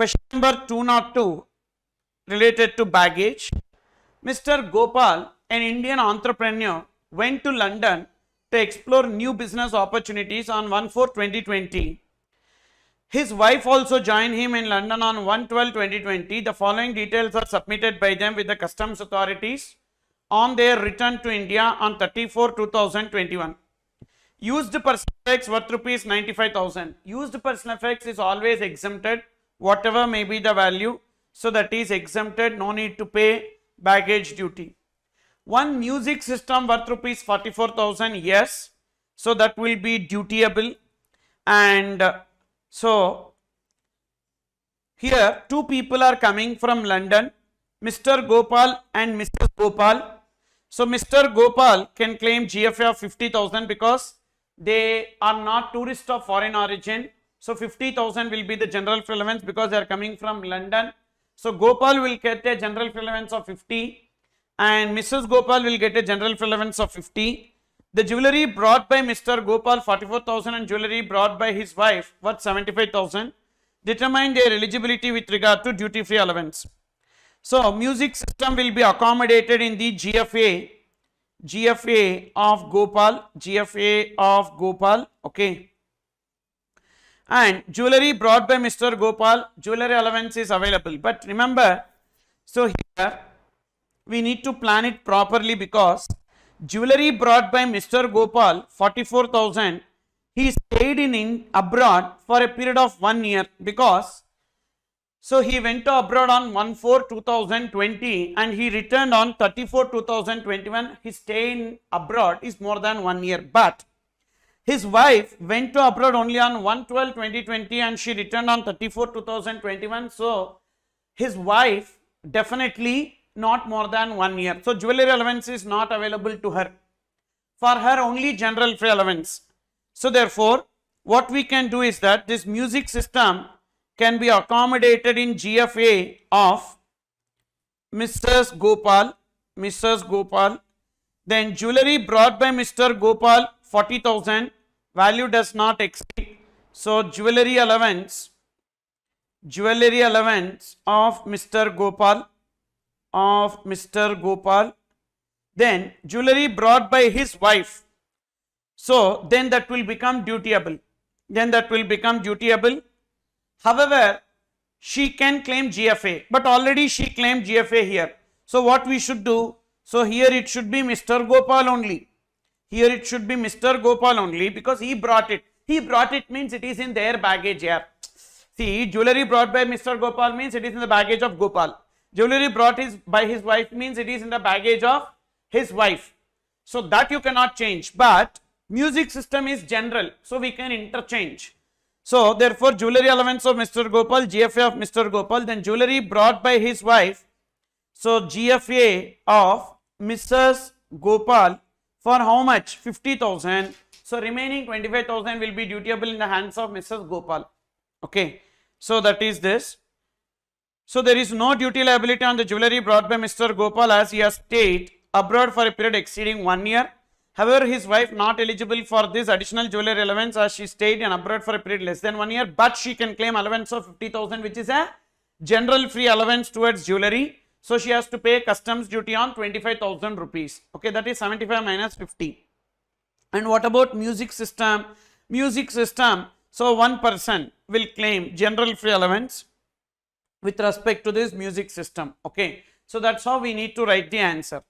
Question number 202 related to baggage. Mr. Gopal, an Indian entrepreneur, went to London to explore new business opportunities on 1/4/2020. His wife also joined him in London on 1/12/2020. The following details are submitted by them with the customs authorities on their return to India on 30/4/2021. Used personal effects worth rupees 95,000. Used personal effects is always exempted, whatever may be the value. So that is exempted, no need to pay baggage duty. One music system worth rupees 44,000, yes. So that will be dutiable. And so here two people are coming from London, Mr. Gopal and Mrs. Gopal. So Mr. Gopal can claim GFA of 50,000 because they are not tourists of foreign origin. So 50,000 will be the general relevance because they are coming from London. So Gopal will get a general relevance of 50 and Mrs. Gopal will get a general relevance of 50. The jewellery brought by Mr. Gopal 44,000 and jewellery brought by his wife worth 75,000. Determine their eligibility with regard to duty free allowance. So music system will be accommodated in the GFA of Gopal, okay. And jewellery brought by Mr. Gopal, jewellery allowance is available. But remember, so here we need to plan it properly because jewellery brought by Mr. Gopal 44,000, he stayed in abroad for a period of 1 year because so he went to abroad on 1/4/2020 and he returned on 30/4/2021. His stay in abroad is more than 1 year, but his wife went to abroad only on 1/12/2020 and she returned on 30/4/2021. So his wife definitely not more than 1 year. So jewellery allowance is not available to her. For her only general free allowance. So therefore what we can do is that this music system can be accommodated in GFA of Mrs. Gopal. Then jewellery brought by Mr. Gopal 40,000, value does not exceed. So jewellery allowance of Mr. Gopal, then jewellery brought by his wife. So then that will become dutiable. However, she can claim GFA, but already she claimed GFA here. So what we should do? So here it should be Mr. Gopal only. Because he brought it. He brought it means it is in their baggage here. See, jewellery brought by Mr. Gopal means it is in the baggage of Gopal. Jewellery brought by his wife means it is in the baggage of his wife. So that you cannot change. But music system is general. So we can interchange. So therefore jewellery allowance of Mr. Gopal, GFA of Mr. Gopal, then jewellery brought by his wife. So GFA of Mrs. Gopal for how much? 50,000. So remaining 25,000 will be dutiable in the hands of Mrs. Gopal. Okay. So that is this. So there is no duty liability on the jewellery brought by Mr. Gopal as he has stayed abroad for a period exceeding 1 year. However, his wife not eligible for this additional jewellery allowance as she stayed in abroad for a period less than 1 year, but she can claim allowance of 50,000 which is a general free allowance towards jewellery. So she has to pay customs duty on 25,000 rupees. Okay, that is 75 minus 50. And what about music system? So one person will claim general free allowance with respect to this music system. Okay, so that's how we need to write the answer.